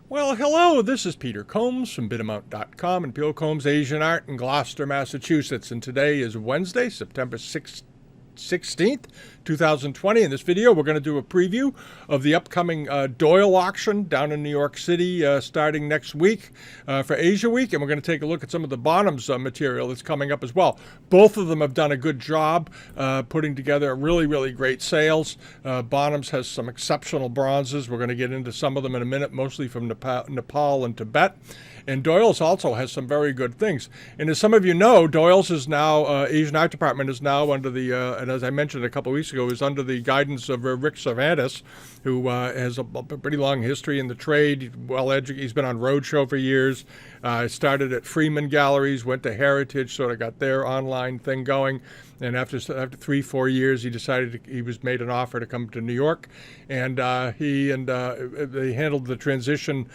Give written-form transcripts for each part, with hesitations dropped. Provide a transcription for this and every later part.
Well, hello, this is Peter Combs from Bitamount.com and Peter Combs Asian Art in Gloucester, Massachusetts. And today is Wednesday, September 16th, 2020. In this video, we're going to do a preview of the upcoming Doyle auction down in New York City starting next week for Asia Week. And we're going to take a look at some of the Bonhams material that's coming up as well. Both of them have done a good job putting together really great sales. Bonhams has some exceptional bronzes. We're going to get into some of them in a minute, mostly from Nepal and Tibet. And Doyles also has some very good things. And as some of you know, Doyles is now, Asian Art Department is now under the, and as I mentioned a couple of weeks ago, is under the guidance of Rick Cervantes, who has a pretty long history in the trade, well-educated. He's been on roadshow for years. Started at Freeman Galleries, went to Heritage, sort of got their online thing going. And after 3-4 years, he was made an offer to come to New York, and they handled the transition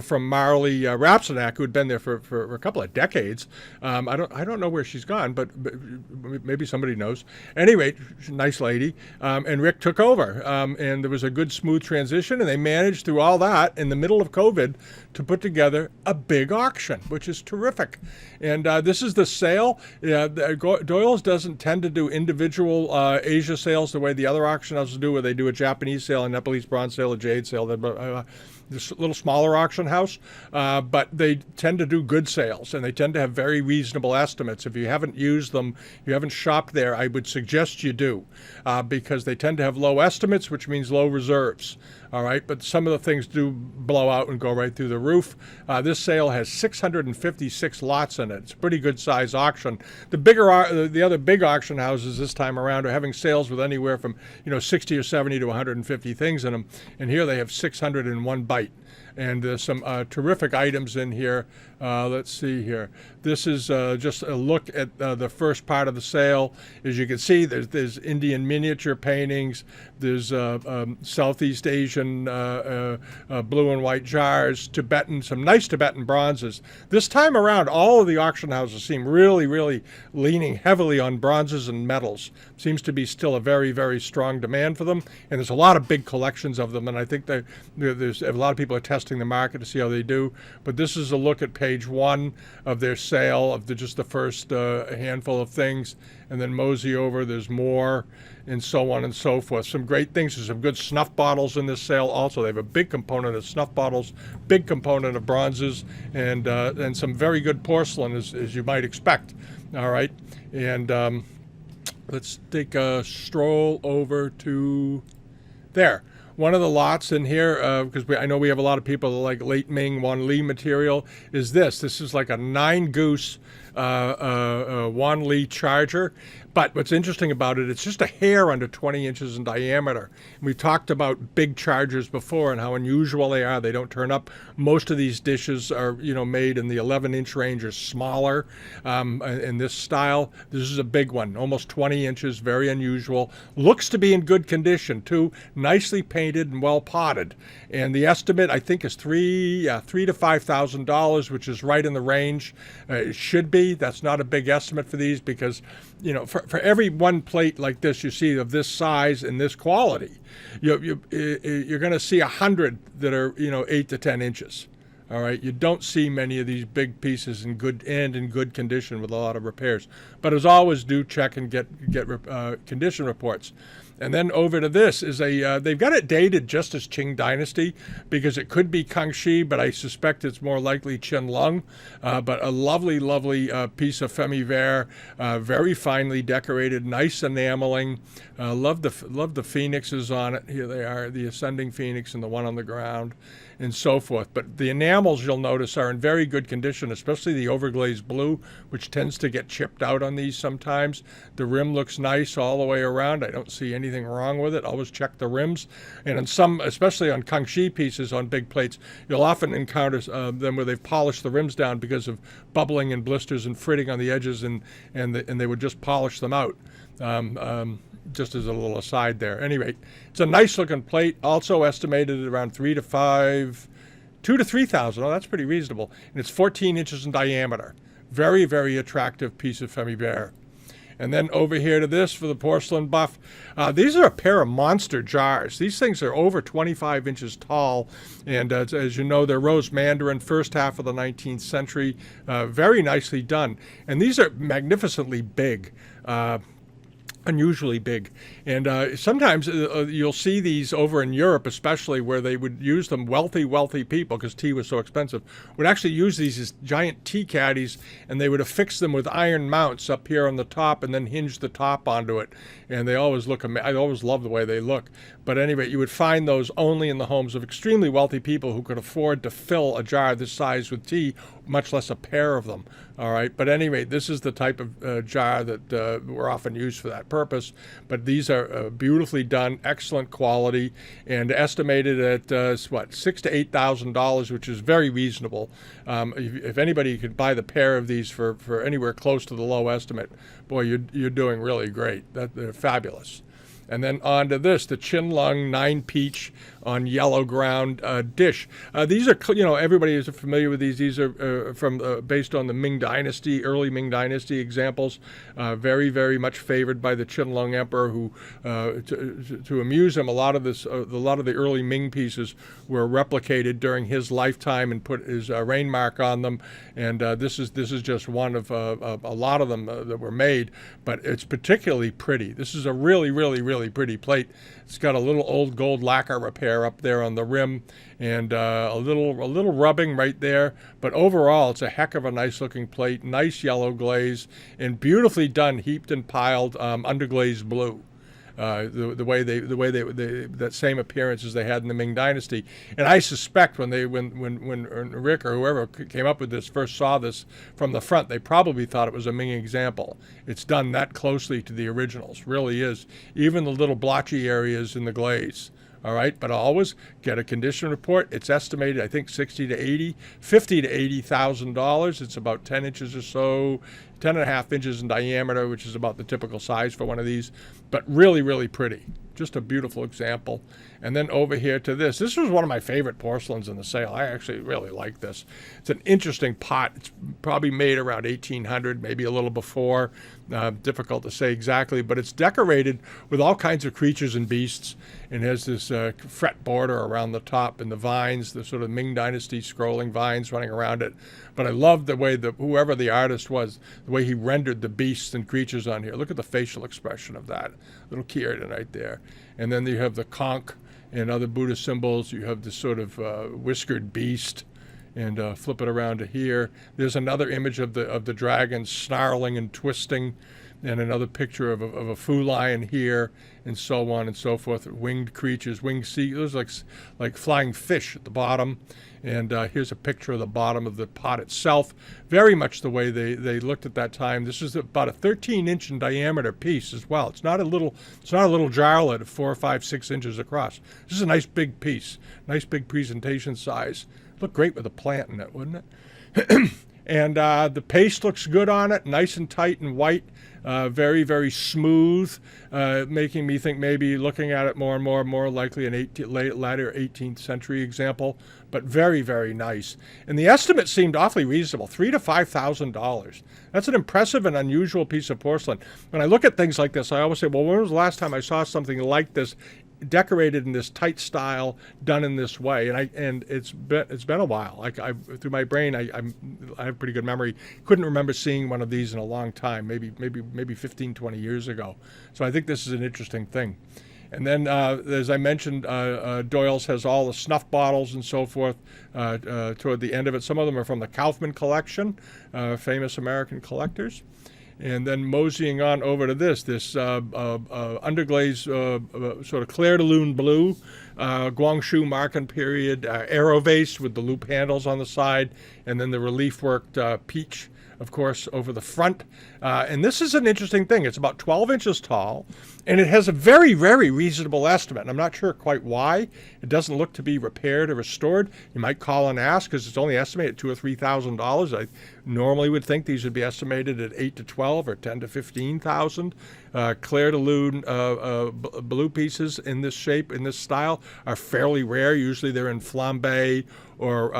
from Marley Rapsodak, who had been there for a couple of decades. I don't know where she's gone, but maybe somebody knows. Anyway, nice lady, and Rick took over, and there was a good smooth transition, and they managed through all that in the middle of COVID to put together a big auction, which is terrific. And this is the sale. Doyle's doesn't tend to do individual Asia sales the way the other auction houses do, where they do a Japanese sale, a Nepalese bronze sale, a jade sale. This little smaller auction house, but they tend to do good sales, and they tend to have very reasonable estimates. If you haven't used them, you haven't shopped there, I would suggest you do, because they tend to have low estimates, which means low reserves. All right, but some of the things do blow out and go right through the roof. This sale has 656 lots in it. It's a pretty good size auction. The other big auction houses this time around are having sales with anywhere from 60 or 70 to 150 things in them, and here they have 601 bite. And there's some terrific items in here. Let's see here. This is just a look at the first part of the sale. As you can see, there's Indian miniature paintings. There's Southeast Asian blue and white jars, some nice Tibetan bronzes. This time around, all of the auction houses seem really leaning heavily on bronzes and metals. Seems to be still a very strong demand for them. And there's a lot of big collections of them. And I think there's a lot of people are testing the market to see how they do. But this is a look at page 1 of their sale of just the first handful of things, and then mosey over, there's more, and so on and so forth. Some great things. There's some good snuff bottles in this sale also. They have a big component of snuff bottles, big component of bronzes, and some very good porcelain, as you might expect. All right, and let's take a stroll over to there. One of the lots in here, because I know we have a lot of people that like late Ming Wan Li material, is this. This is like a 9-goose Wan Li charger. But what's interesting about it, it's just a hair under 20 inches in diameter. And we've talked about big chargers before and how unusual they are. They don't turn up. Most of these dishes are, made in the 11-inch range or smaller in this style. This is a big one, almost 20 inches, very unusual. Looks to be in good condition, too. Nicely painted and well potted. And the estimate, I think, is $3,000 to $5,000, which is right in the range. It should be. That's not a big estimate for these because, for every one plate like this you see of this size and this quality, you're going to see 100 that are 8 to 10 inches. All right, you don't see many of these big pieces in good condition with a lot of repairs. But as always, do check and get condition reports. And then over to this is they've got it dated just as Qing Dynasty because it could be Kangxi, but I suspect it's more likely Qianlong. But a lovely piece of femme-vert, very finely decorated, nice enameling. Love the phoenixes on it. Here they are, the ascending phoenix and the one on the ground, and so forth. But the enamels, you'll notice, are in very good condition, especially the overglazed blue, which tends to get chipped out on these sometimes. The rim looks nice all the way around. I don't see anything wrong with it. Always check the rims. And on some, especially on Kangxi pieces on big plates, you'll often encounter them where they've polished the rims down because of bubbling and blisters and fritting on the edges, and they would just polish them out. Just as a little aside there. Anyway, it's a nice looking plate, also estimated at around 2 to 3,000. Oh, that's pretty reasonable. And it's 14 inches in diameter. Very attractive piece of femme-vert. And then over here to this for the porcelain buff. These are a pair of monster jars. These things are over 25 inches tall. And as you know, they're rose mandarin, first half of the 19th century. Very nicely done. And these are magnificently big. Unusually big. And sometimes you'll see these over in Europe, especially, where they would use them. Wealthy people, because tea was so expensive, would actually use these as giant tea caddies, and they would affix them with iron mounts up here on the top and then hinge the top onto it. And they always look I always love the way they look. But anyway, you would find those only in the homes of extremely wealthy people who could afford to fill a jar this size with tea, much less a pair of them. All right. But anyway, this is the type of jar that were often used for that purpose. But these are beautifully done, excellent quality, and estimated at $6,000 to $8,000, which is very reasonable. If anybody could buy the pair of these for anywhere close to the low estimate, boy, you're doing really great. They're fabulous. And then on to this, the Qianlong 9 peach on yellow ground dish. These are, everybody is familiar with these. These are based on the Ming Dynasty, early Ming Dynasty examples. Very, very much favored by the Qianlong Emperor, who, to amuse him, a lot of the early Ming pieces were replicated during his lifetime and put his reign mark on them. And this is just one of a lot of them that were made, but it's particularly pretty. This is a really, really, really pretty plate. It's got a little old gold lacquer repair up there on the rim, and a little rubbing right there. But overall, it's a heck of a nice looking plate, nice yellow glaze, and beautifully done, heaped and piled underglazed blue. The way they that same appearance as they had in the Ming Dynasty. And I suspect when Rick or whoever came up with this first saw this from the front, they probably thought it was a Ming example. It's done that closely to the originals, really is. Even the little blotchy areas in the glaze. All right, but always get a condition report. It's estimated, I think, $50,000 to $80,000. It's about 10 inches or so, 10 and a half inches in diameter, which is about the typical size for one of these. But really, really pretty. Just a beautiful example. And then over here to this. This was one of my favorite porcelains in the sale. I actually really like this. It's an interesting pot. It's probably made around 1800, maybe a little before. Difficult to say exactly, but it's decorated with all kinds of creatures and beasts, and has this fret border around the top and the vines, the sort of Ming Dynasty scrolling vines running around it. But I love the way whoever the artist was, the way he rendered the beasts and creatures on here. Look at the facial expression of that little keyard right there. And then you have the conch and other Buddhist symbols. You have this sort of whiskered beast. And flip it around to here. There's another image of the dragon snarling and twisting, and another picture of a fu lion here, and so on and so forth. Winged creatures, winged seagulls, like flying fish at the bottom. And here's a picture of the bottom of the pot itself. Very much the way they looked at that time. This is about a 13-inch in diameter piece as well. It's not a little jarlet of 4 or 5, 6 inches across. This is a nice big piece, nice big presentation size. Look great with a plant in it, wouldn't it? And the paste looks good on it, nice and tight and white, very, very smooth, making me think maybe looking at it more and more likely an latter 18th century example, but very, very nice. And the estimate seemed awfully reasonable, $3,000 to $5,000. That's an impressive and unusual piece of porcelain. When I look at things like this, I always say, well, when was the last time I saw something like this decorated in this tight style, done in this way? And it's been a while. Through my brain, I have pretty good memory. Couldn't remember seeing one of these in a long time, maybe 15, 20 years ago. So I think this is an interesting thing. And then, as I mentioned, Doyles has all the snuff bottles and so forth toward the end of it. Some of them are from the Kaufman collection, famous American collectors. And then moseying on over to this underglaze sort of clair de lune blue, Guangxu Marken period arrow vase with the loop handles on the side, and then the relief worked peach, of course, over the front. And this is an interesting thing. It's about 12 inches tall, and it has a very, very reasonable estimate. And I'm not sure quite why. It doesn't look to be repaired or restored. You might call and ask, because it's only estimated at $2,000 or $3,000. normally would think these would be estimated at 8 to 12 or 10 to 15,000. Clair de lune blue pieces in this shape, in this style, are fairly rare. Usually they're in flambe or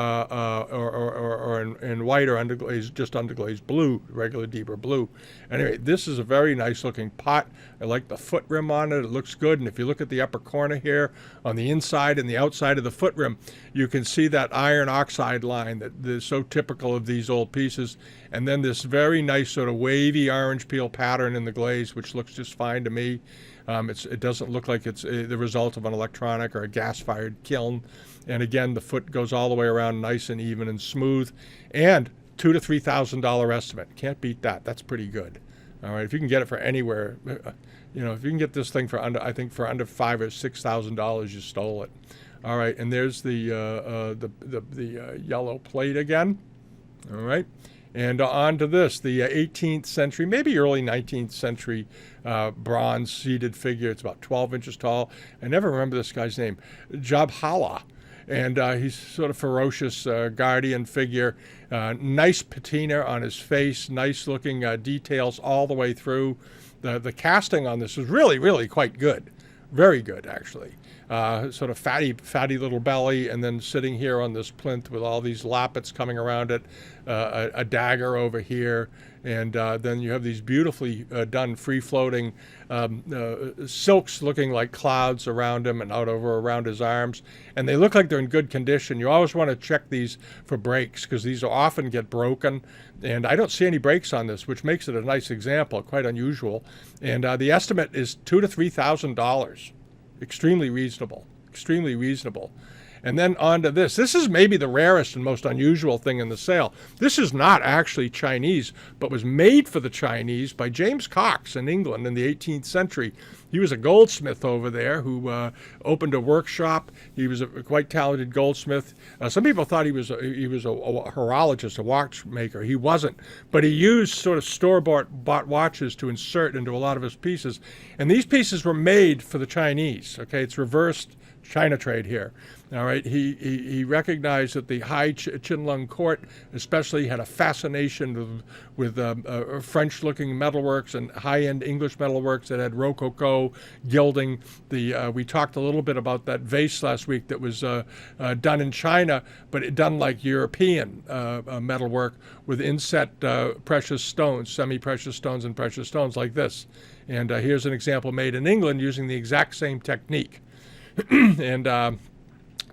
in white or underglazed, just underglazed blue, regular deeper blue. Anyway, this is a very nice looking pot. I like the foot rim on it. It looks good. And if you look at the upper corner here, on the inside and the outside of the foot rim, you can see that iron oxide line that is so typical of these old pieces. And then this very nice sort of wavy orange peel pattern in the glaze, which looks just fine to me. It doesn't look like it's the result of an electronic or a gas-fired kiln. And again, the foot goes all the way around nice and even and smooth. And $2,000 to $3,000 estimate. Can't beat that. That's pretty good. All right, if you can get it for anywhere, you know, if you can get this thing for under, I think for under $5,000 or $6,000, you stole it. All right, and there's the yellow plate again. All right. And on to this, the 18th century, maybe early 19th century bronze seated figure. It's about 12 inches tall. I never remember this guy's name, Jabhala. And he's sort of ferocious guardian figure. Nice patina on his face, nice looking details all the way through. The casting on this is really, really quite good. Very good, actually. Sort of fatty little belly, and then sitting here on this plinth with all these lappets coming around it, a dagger over here, and then you have these beautifully done free-floating silks looking like clouds around him and out over around his arms, and they look like they're in good condition. You always want to check these for breaks because these often get broken, and I don't see any breaks on this, which makes it a nice example, quite unusual. And the estimate is $2,000 to $3,000. Extremely reasonable, extremely reasonable. And then on to this. This is maybe the rarest and most unusual thing in the sale. This is not actually Chinese, but was made for the Chinese by James Cox in England in the 18th century. He was a goldsmith over there who opened a workshop. He was a quite talented goldsmith. Some people thought he was a horologist, a watchmaker. He wasn't, but he used sort of store-bought watches to insert into a lot of his pieces. And these pieces were made for the Chinese. Okay, it's reversed China trade here. All right, he recognized that the high Qianlong court especially had a fascination with French-looking metalworks and high-end English metalworks that had Rococo gilding. We talked a little bit about that vase last week that was done in China, but it done like European metalwork with inset precious stones, semi-precious stones and precious stones like this. And here's an example made in England using the exact same technique. And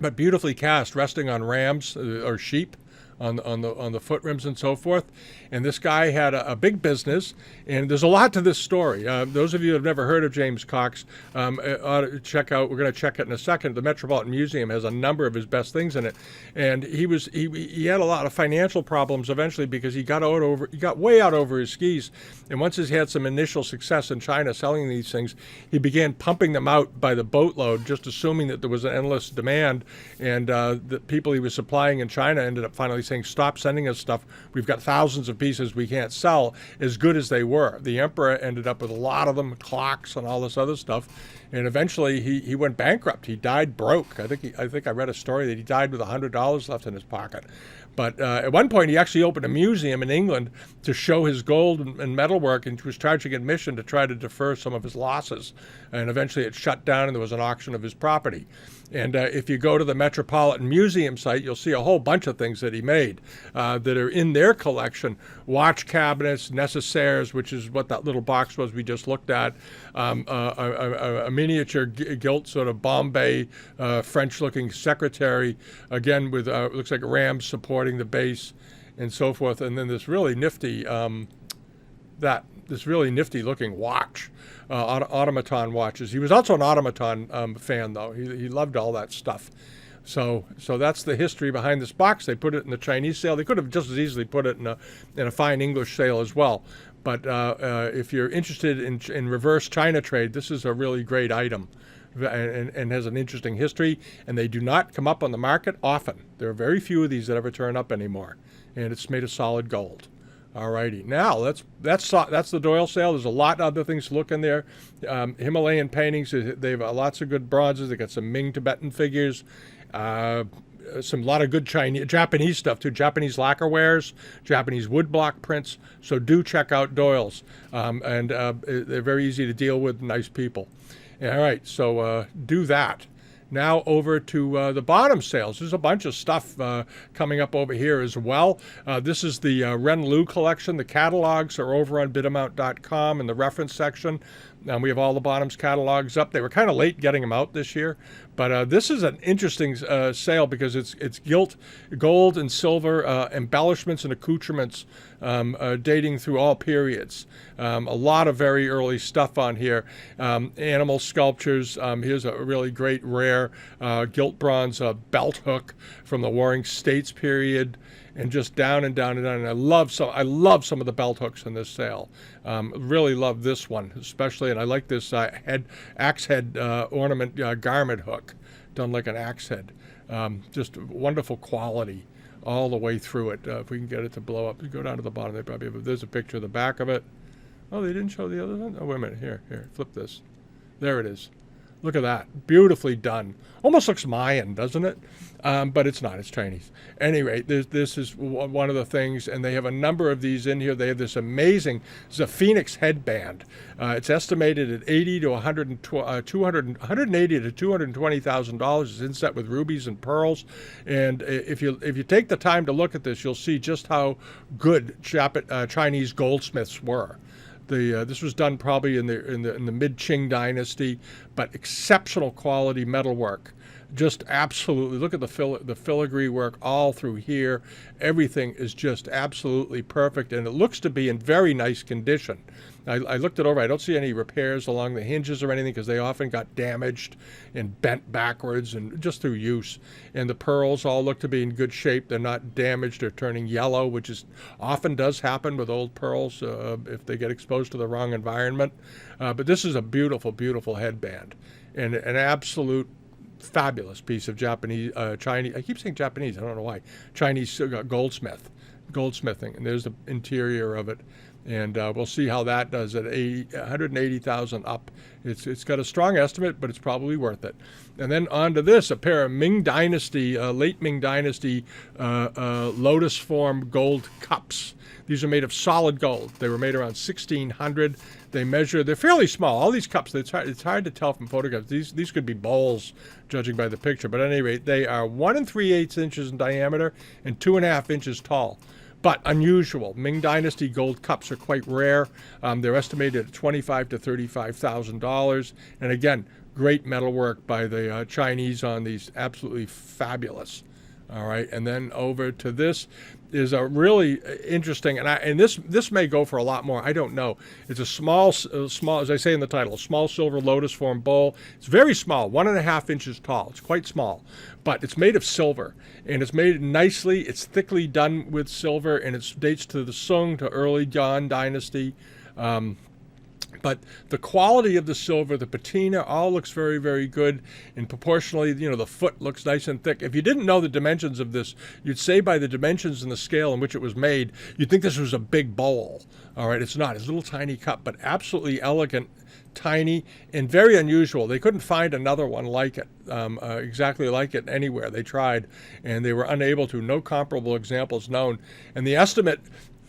but beautifully cast, resting on rams or sheep on the foot rims and so forth. And this guy had a big business, and there's a lot to this story. Those of you who have never heard of James Cox ought to check out. We're going to check it in a second. The Metropolitan Museum has a number of his best things in it, and he had a lot of financial problems eventually because he got way out over his skis. And once he had some initial success in China selling these things, he began pumping them out by the boatload, just assuming that there was an endless demand. And the people he was supplying in China ended up finally saying, "Stop sending us stuff. We've got thousands of pieces we can't sell," as good as they were. The emperor ended up with a lot of them, clocks and all this other stuff, and eventually he went bankrupt. He died broke. I think I read a story that he died with $100 left in his pocket. But at one point, he actually opened a museum in England to show his gold and metalwork, and was charging admission to try to defer some of his losses. And eventually it shut down, and there was an auction of his property. And if you go to the Metropolitan Museum site, you'll see a whole bunch of things that he made that are in their collection. Watch cabinets, necessaires, which is what that little box was we just looked at, a miniature gilt sort of Bombay French-looking secretary, again with looks like rams supporting the base and so forth. And then this really nifty looking watch. Automaton watches. He was also an automaton fan, though. He loved all that stuff. So that's the history behind this box. They put it in the Chinese sale. They could have just as easily put it in a fine English sale as well. But if you're interested in reverse China trade, this is a really great item. And has an interesting history, and they do not come up on the market often. There are very few of these that ever turn up anymore, and it's made of solid gold. Alrighty, now that's the Doyle sale. There's a lot of other things to look in there. Himalayan paintings. They have lots of good bronzes. They got some Ming Tibetan figures. lot of good Japanese stuff too. Japanese lacquer wares, Japanese woodblock prints. So do check out Doyles, and they're very easy to deal with. Nice people. All right, so do that. Now over to the bottom sales. There's a bunch of stuff coming up over here as well. This is the RenLu Collection. The catalogs are over on bitamount.com in the reference section. We have all the Bonhams catalogs up. They were kind of late getting them out this year, but this is an interesting sale because it's gilt, gold and silver embellishments and accoutrements dating through all periods. A lot of very early stuff on here. Animal sculptures. Here's a really great rare gilt bronze belt hook from the Warring States period. And just down and down and down. And I love some of the belt hooks in this sale. Really love this one, especially, and I like this axe head ornament garment hook, done like an axe head. Just wonderful quality all the way through it. If we can get it to blow up, you go down to the bottom. They probably have. There's a picture of the back of it. Oh, they didn't show the other one. Oh, wait a minute. Here, flip this. There it is. Look at that. Beautifully done. Almost looks Mayan, doesn't it? But it's not. It's Chinese. At any rate, this is one of the things, and they have a number of these in here. They have this amazing, it's a Phoenix headband. It's estimated at $180 to $220,000. It's inset with rubies and pearls. And if you take the time to look at this, you'll see just how good Chinese goldsmiths were. This was done probably in the mid Qing dynasty, but exceptional quality metalwork. Just absolutely, look at the filigree work all through here. Everything is just absolutely perfect, and it looks to be in very nice condition. I looked it over. I don't see any repairs along the hinges or anything because they often got damaged and bent backwards and just through use. And the pearls all look to be in good shape. They're not damaged or turning yellow, which is often does happen with old pearls if they get exposed to the wrong environment. But this is a beautiful, beautiful headband and an absolute fabulous piece of Chinese. I keep saying Japanese. I don't know why. Chinese goldsmithing. And there's the interior of it. And we'll see how that does at $180,000 up. It's got a strong estimate, but it's probably worth it. And then on to this, a pair of Ming Dynasty, late Ming Dynasty Lotus form gold cups. These are made of solid gold. They were made around 1600. They're fairly small. All these cups, it's hard to tell from photographs. These could be bowls, judging by the picture. But at any rate, they are 1 3/8 inches in diameter and 2.5 inches tall. But unusual. Ming Dynasty gold cups are quite rare. They're estimated at $25,000 to $35,000. And again, great metalwork by the Chinese on these. Absolutely fabulous. All right, and then over to this is a really interesting, and this may go for a lot more. I don't know. It's a small, as I say in the title, small silver lotus form bowl. It's very small, 1.5 inches tall. It's quite small, but it's made of silver, and it's made nicely. It's thickly done with silver, and it dates to the Sung, to early Yuan dynasty. But the quality of the silver, the patina, all looks very, very good. And proportionally, the foot looks nice and thick. If you didn't know the dimensions of this, you'd say by the dimensions and the scale in which it was made, you'd think this was a big bowl. All right, it's not. It's a little tiny cup, but absolutely elegant, tiny, and very unusual. They couldn't find another one like it, exactly like it anywhere. They tried, and they were unable to. No comparable examples known. And the estimate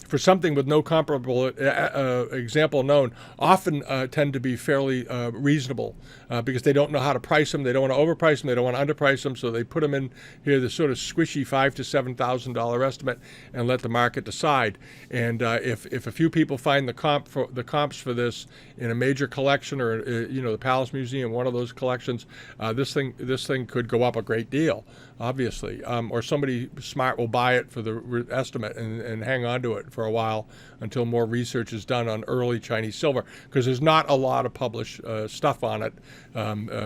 for something with no comparable example known often tend to be fairly reasonable because they don't know how to price them. They don't want to overprice them. They don't want to underprice them. So they put them in here, the sort of squishy $5,000 to $7,000 estimate, and let the market decide. And if a few people find the comps for this in a major collection or the Palace Museum, one of those collections, this thing could go up a great deal, obviously. Or somebody smart will buy it for the estimate and hang on to it for a while until more research is done on early Chinese silver, because there's not a lot of published stuff on it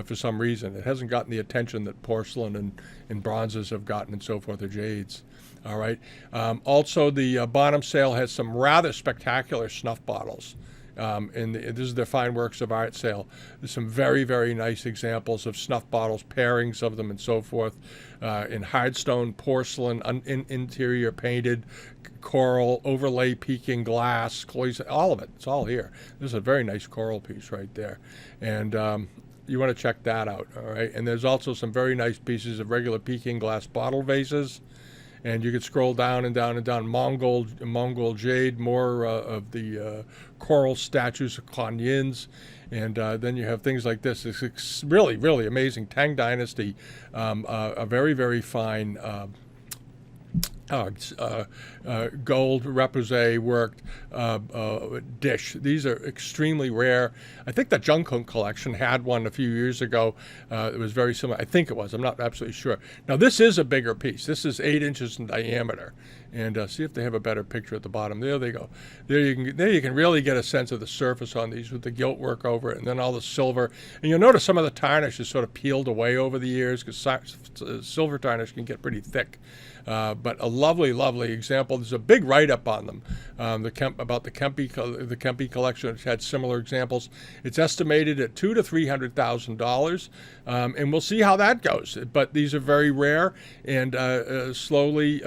for some reason. It hasn't gotten the attention that porcelain and bronzes have gotten and so forth, or jades. All right. Also, the Bonham sale has some rather spectacular snuff bottles. And this is their fine works of art sale. There's some very, very nice examples of snuff bottles, pairings of them and so forth, in hardstone, porcelain, interior painted, coral, overlay peaking glass, all of it. It's all here. This is a very nice coral piece right there. And to check that out. All right, and there's also some very nice pieces of regular Peking glass bottle vases. And you could scroll down and down and down. Mongol jade, more of the coral statues of Kuan Yin's. And then you have things like this. It's really, really amazing. Tang Dynasty, a very, very fine gold repoussé worked dish. These are extremely rare. I think the RenLu Collection had one a few years ago. It was very similar. I think it was. I'm not absolutely sure. Now this is a bigger piece. This is 8 inches in diameter. And see if they have a better picture at the bottom. There they go. There you can really get a sense of the surface on these with the gilt work over it, and then all the silver. And you'll notice some of the tarnish is sort of peeled away over the years because silver tarnish can get pretty thick. But a lovely, lovely example. There's a big write-up on them about the Kempe collection, which had similar examples. It's estimated at $200,000 to $300,000, and we'll see how that goes. But these are very rare, and slowly.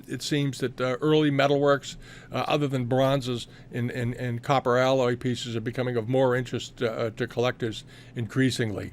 It seems that early metalworks, other than bronzes and copper alloy pieces, are becoming of more interest to collectors increasingly.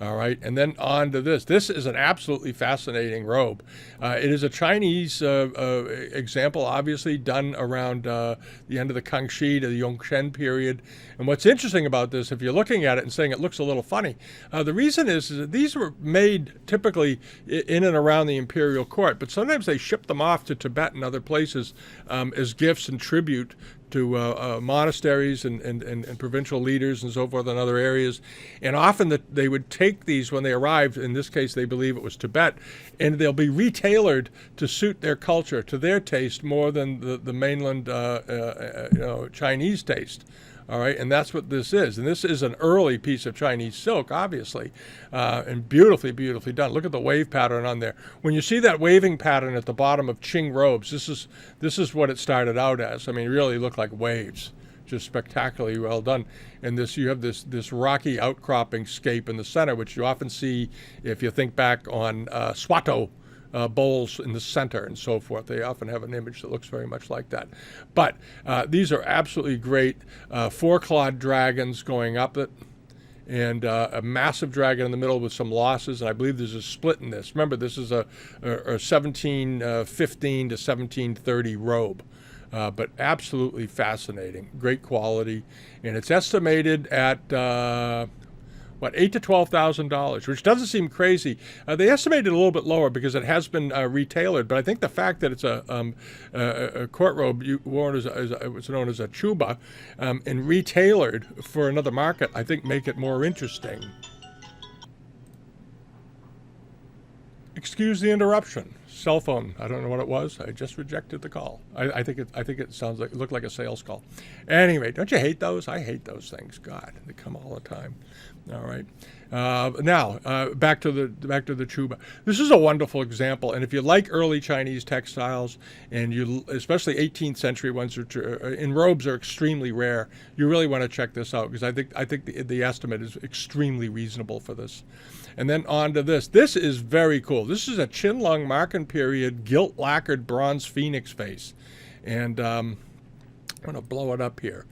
All right, and then on to this. This is an absolutely fascinating robe. It is a Chinese example, obviously done around the end of the Kangxi to the Yongzheng period. And what's interesting about this, if you're looking at it and saying it looks a little funny, the reason is that these were made typically in and around the imperial court, but sometimes they shipped them off to Tibet and other places as gifts and tribute to monasteries and provincial leaders and so forth in other areas. And often they would take these when they arrived, in this case they believe it was Tibet, and they'll be retailored to suit their culture, to their taste, more than the mainland Chinese taste. All right, and that's what this is. And this is an early piece of Chinese silk, obviously, and beautifully, beautifully done. Look at the wave pattern on there. When you see that waving pattern at the bottom of Qing robes, this is what it started out as. I mean, it really looked like waves. Just spectacularly well done. And you have this rocky outcropping scape in the center, which you often see if you think back on Swato bowls in the center and so forth. They often have an image that looks very much like that. But these are absolutely great. 4-clawed dragons going up it, and a massive dragon in the middle with some losses. And I believe there's a split in this. Remember, this is a 1715 to 1730 robe. But absolutely fascinating, great quality, and it's estimated at $8,000 to $12,000, which doesn't seem crazy. They estimated a little bit lower because it has been retailored, but I think the fact that it's a court robe worn as what's known as a chuba and retailored for another market, I think make it more interesting. Excuse the interruption. Cell phone. I don't know what it was. I just rejected the call. I think it sounds like it looked like a sales call. Anyway, don't you hate those? I hate those things. God, they come all the time. All right. Now back to the chuba. This is a wonderful example, and if you like early Chinese textiles, and especially 18th century ones, which in robes are extremely rare, you really want to check this out because I think the estimate is extremely reasonable for this. And then on to this. This is very cool. This is a Qianlong Marken period gilt lacquered bronze phoenix face. And I'm going to blow it up here.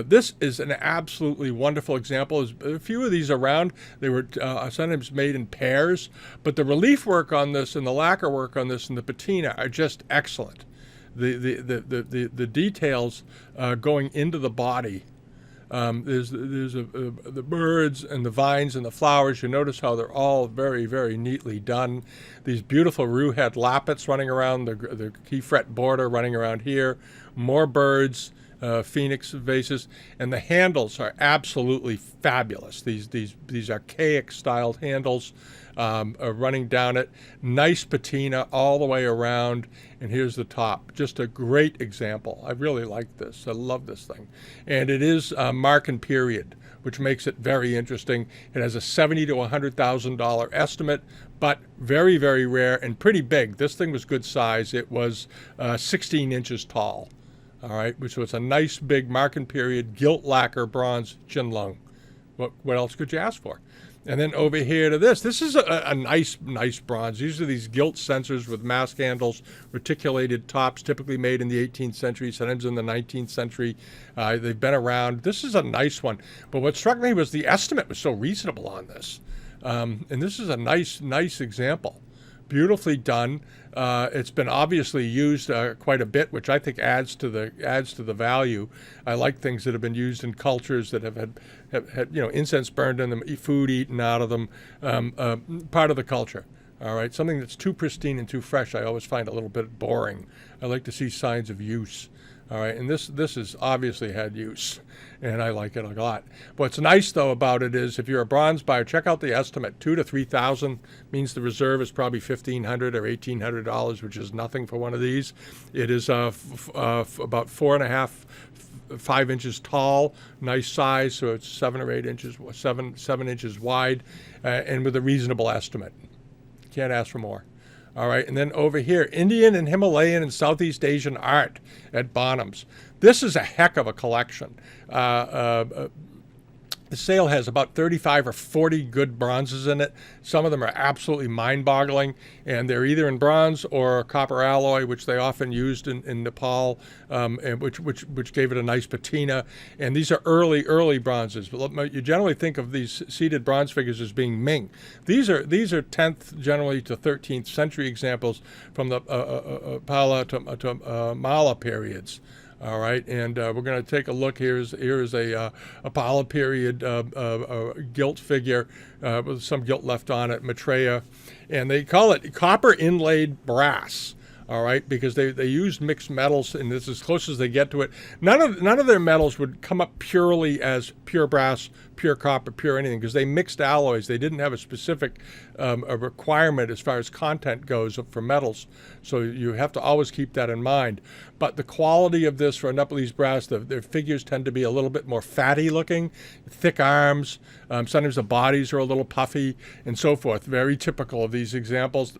This is an absolutely wonderful example. There's a few of these around. They were sometimes made in pairs. But the relief work on this and the lacquer work on this and the patina are just excellent. The details going into the body. There's the birds and the vines and the flowers. You notice how they're all very, very neatly done. These beautiful roux head lappets running around the key fret border running around here. More birds, phoenix vases, and the handles are absolutely fabulous. These archaic styled handles are running down it. Nice patina all the way around. And here's the top. Just a great example. I really like this. I love this thing. And it is Marken period, which makes it very interesting. It has a $70,000 to $100,000 estimate, but very, very rare and pretty big. This thing was good size. It was 16 inches tall. All right, which was a nice big Marken period gilt lacquer bronze Qianlong. What else could you ask for? And then over here to this. This is a nice bronze. These are these gilt censers with mask handles, reticulated tops, typically made in the 18th century, sometimes in the 19th century. They've been around. This is a nice one. But what struck me was the estimate was so reasonable on this. And this is a nice example. Beautifully done. It's been obviously used quite a bit, which I think adds to the value. I like things that have been used in cultures that have had incense burned in them, food eaten out of them, part of the culture. All right, something that's too pristine and too fresh, I always find a little bit boring. I like to see signs of use. All right, and this has obviously had use, and I like it a lot. What's nice, though, about it is if you're a bronze buyer, check out the estimate. $2,000 to $3,000 means the reserve is probably $1,500 or $1,800, which is nothing for one of these. It is about 4.5, 5 inches tall, nice size, so it's 7 or 8 inches, 7 inches wide, and with a reasonable estimate. Can't ask for more. All right, and then over here, Indian and Himalayan and Southeast Asian Art at Bonhams. This is a heck of a collection. The sale has about 35 or 40 good bronzes in it. Some of them are absolutely mind-boggling, and they're either in bronze or copper alloy, which they often used in Nepal, and which gave it a nice patina. And these are early bronzes. You generally think of these seated bronze figures as being Ming. These are 10th generally to 13th century examples from the Pala to Malla periods. All right, and we're going to take a look. Here is a Pala period gilt figure with some gilt left on it, Maitreya, and they call it copper inlaid brass. All right, because they used mixed metals, and this is as close as they get to it. None of their metals would come up purely as pure brass, pure copper, pure anything, because they mixed alloys. They didn't have a specific a requirement as far as content goes for metals, so you have to always keep that in mind. But the quality of this for a Nepalese brass, their figures tend to be a little bit more fatty looking, thick arms. Sometimes the bodies are a little puffy, and so forth. Very typical of these examples.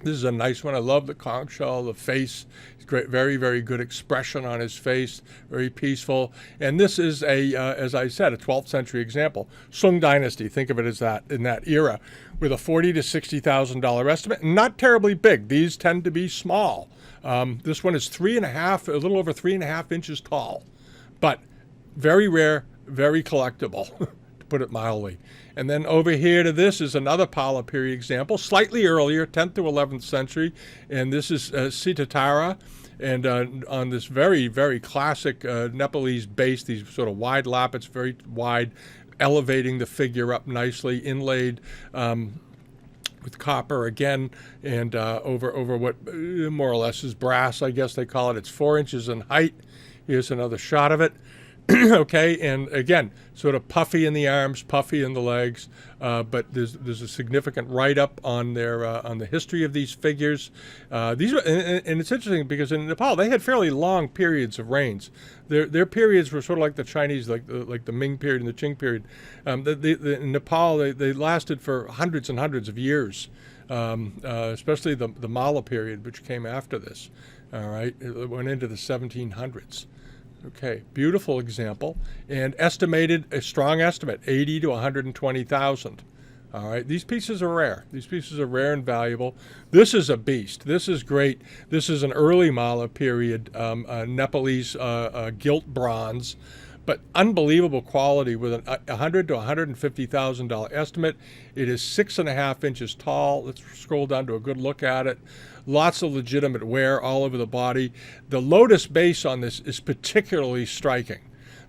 This is a nice one. I love the conch shell, the face. It's great, very good expression on his face, very peaceful. And this is as I said, a 12th century example. Sung Dynasty, think of it as that, in that era, with a $40,000 to $60,000 estimate. Not terribly big. These tend to be small. This one is a little over 3.5 inches tall, but very rare, very collectible, to put it mildly. And then over here to this is another Pala period example, slightly earlier, 10th to 11th century, and this is Sitatara, and on this very classic Nepalese base, these sort of wide lappets, very wide, elevating the figure up nicely, inlaid with copper again, and over what more or less is brass, I guess they call it. It's 4 inches in height. Here's another shot of it. Okay, and again, sort of puffy in the arms, puffy in the legs, but there's a significant write-up on on the history of these figures. And it's interesting because in Nepal they had fairly long periods of reigns. Their periods were sort of like the Chinese, like the Ming period and the Qing period. In Nepal they lasted for hundreds and hundreds of years, especially the Malla period, which came after this. All right, it went into the 1700s. Okay, beautiful example, and a strong estimate, 80 to 120,000. All right, these pieces are rare. These pieces are rare and valuable. This is a beast. This is great. This is an early Malla period Nepalese gilt bronze, but unbelievable quality with a $100,000 to $150,000 estimate. It is 6.5 inches tall. Let's scroll down to a good look at it. Lots of legitimate wear all over the body. The Lotus base on this is particularly striking.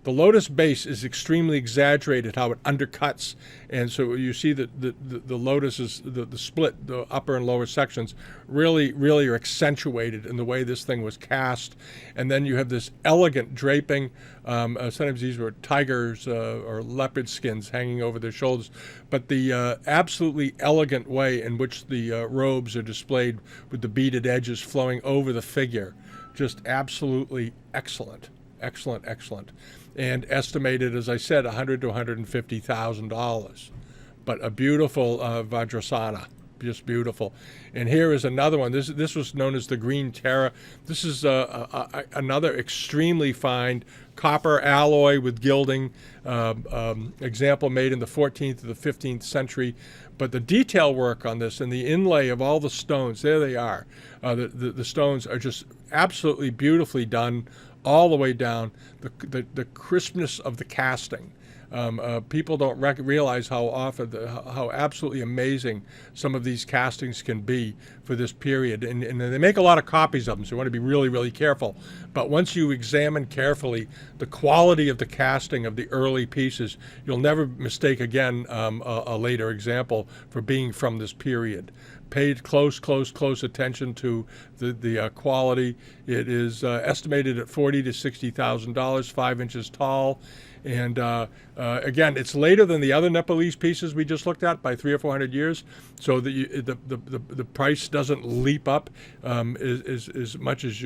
The Lotus base is extremely exaggerated how it undercuts, and so you see that the Lotus is the split, the upper and lower sections really are accentuated in the way this thing was cast. And then you have this elegant draping. Sometimes these were tigers or leopard skins hanging over their shoulders, but the absolutely elegant way in which the robes are displayed with the beaded edges flowing over the figure, just absolutely excellent. Excellent. And estimated, as I said, $100,000 to $150,000. But a beautiful Vajrasana. just beautiful. And here is another one. This was known as the Green Terra. This is another extremely fine copper alloy with gilding example made in the 14th to the 15th century. But the detail work on this and the inlay of all the stones, there they are. The stones are just absolutely beautifully done all the way down. The crispness of the casting. People don't realize how absolutely amazing some of these castings can be for this period. And they make a lot of copies of them, so you want to be really, really careful. But once you examine carefully the quality of the casting of the early pieces, you'll never mistake again a later example for being from this period. Paid close attention to the quality. It is estimated at $40,000 to $60,000, 5 inches tall. And again, it's later than the other Nepalese pieces we just looked at by 300 or 400 years, so that the price doesn't leap up as much as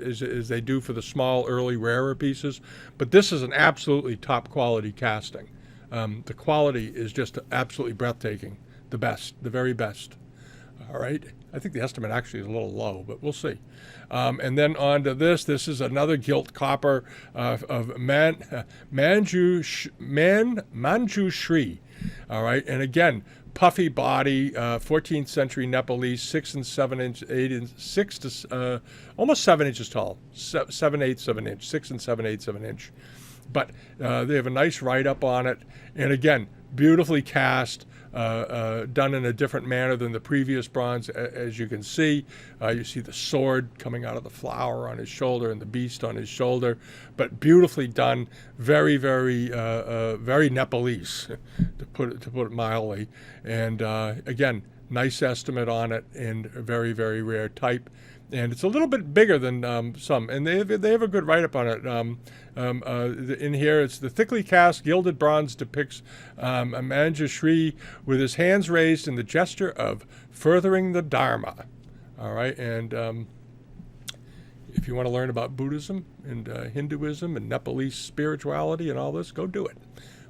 as they do for the small, early, rarer pieces. But this is an absolutely top quality casting. The quality is just absolutely breathtaking. The best, the very best. All right. I think the estimate actually is a little low, but we'll see. And then on to this. This is another gilt copper of Manjushri. All right. And again, puffy body, 14th century Nepalese, 6 and 7 inch, 8 and 6 to almost 7 inches tall, 7/8 of an inch, 6 and 7/8 of an inch. But they have a nice write-up on it. And again, beautifully cast. Done in a different manner than the previous bronze, as you can see. You see the sword coming out of the flower on his shoulder and the beast on his shoulder, but beautifully done, very, very, very Nepalese, to put it mildly. And again, nice estimate on it, and very, very rare type. And it's a little bit bigger than some, and they have a good write-up on it. In here, it's the thickly cast gilded bronze depicts a Manjushri with his hands raised in the gesture of furthering the Dharma. All right, and if you want to learn about Buddhism and Hinduism and Nepalese spirituality and all this, go do it.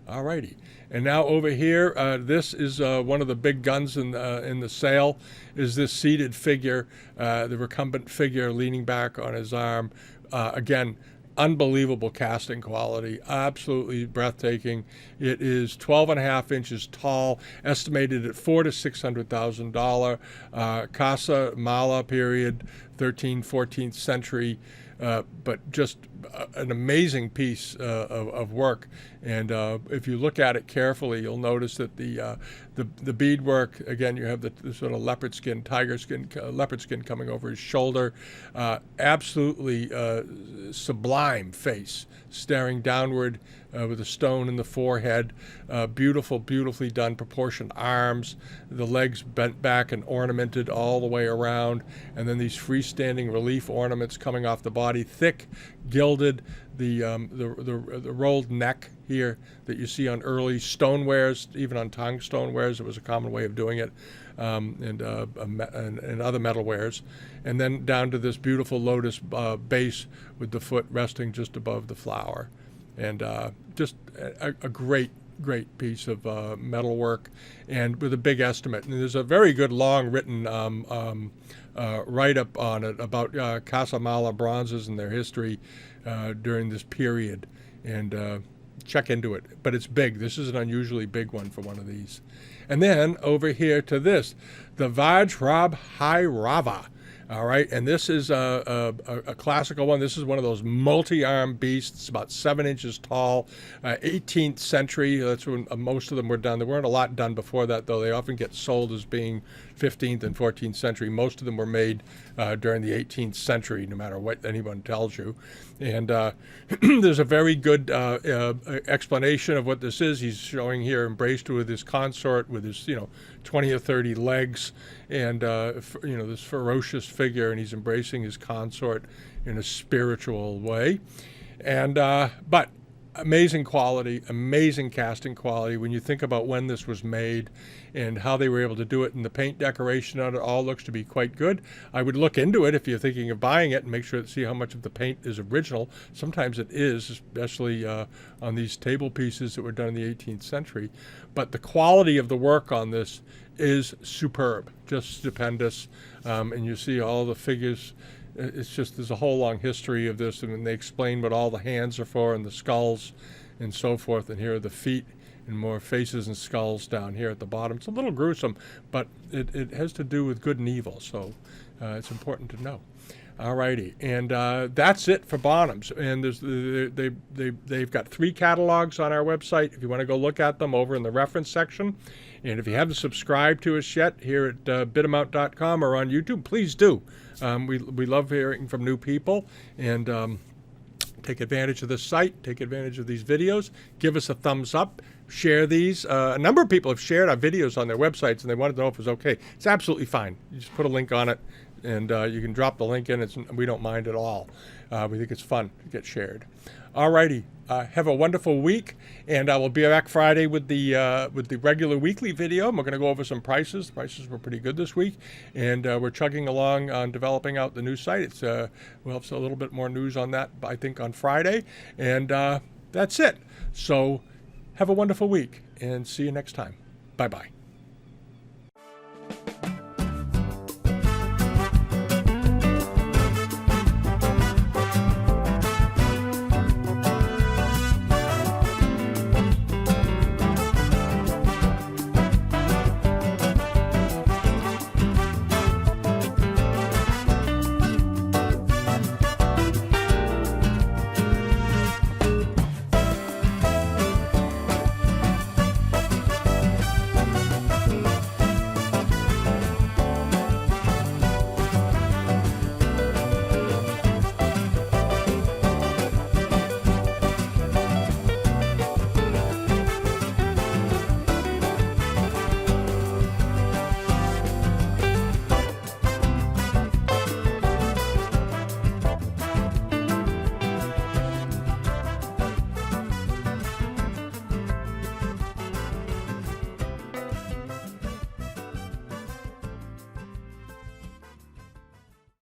All righty. And now over here, this is one of the big guns in the sale, is this seated figure, the recumbent figure leaning back on his arm. Again, unbelievable casting quality, absolutely breathtaking. It is 12.5 inches tall, estimated at $400,000 to $600,000. Casa Malla period, 13th, 14th century. But just an amazing piece of work. And if you look at it carefully, you'll notice that the beadwork, again, you have the sort of leopard skin, leopard skin coming over his shoulder. Absolutely sublime face, staring downward with a stone in the forehead. Beautifully done, proportioned arms, the legs bent back and ornamented all the way around, and then these freestanding relief ornaments coming off the body, thick, gilded, the rolled neck here that you see on early stonewares, even on Tang stonewares. It was a common way of doing it, and other metalwares. And then down to this beautiful lotus base with the foot resting just above the flower. And just a great piece of metalwork, and with a big estimate. And there's a very good long written write-up on it about Casa Malla bronzes and their history during this period. And check into it. But it's big. This is an unusually big one for one of these. And then over here to this, the Vajra Hi-Rava. All right, and this is a classical one. This is one of those multi-armed beasts, about 7 inches tall, 18th century. That's when most of them were done. There weren't a lot done before that, though. They often get sold as being 15th and 14th century. Most of them were made during the 18th century, no matter what anyone tells you. And there's a very good explanation of what this is. He's showing here embraced with his consort, with his 20 or 30 legs, and this ferocious figure, and he's embracing his consort in a spiritual way. And but amazing quality, amazing casting quality. When you think about when this was made and how they were able to do it, and the paint decoration on it all looks to be quite good. I would look into it if you're thinking of buying it and make sure to see how much of the paint is original. Sometimes it is, especially on these table pieces that were done in the 18th century. But the quality of the work on this is superb, just stupendous. And you see all the figures. It's just, there's a whole long history of this, and they explain what all the hands are for and the skulls and so forth. And here are the feet and more faces and skulls down here at the bottom. It's a little gruesome, but it has to do with good and evil, so it's important to know. Alrighty, and that's it for Bonhams. And they've got 3 catalogs on our website if you want to go look at them over in the reference section. And if you haven't subscribed to us yet here at bitamount.com or on YouTube, please do. We love hearing from new people, and take advantage of this site, take advantage of these videos, give us a thumbs up, share these. A number of people have shared our videos on their websites, and they wanted to know if it was okay. It's absolutely fine. You just put a link on it, and you can drop the link in. We don't mind at all. We think it's fun to get shared. Alrighty, have a wonderful week, and I will be back Friday with the regular weekly video. And we're going to go over some prices. The prices were pretty good this week, and we're chugging along on developing out the new site. We'll have a little bit more news on that, I think, on Friday, and that's it. So have a wonderful week, and see you next time. Bye-bye.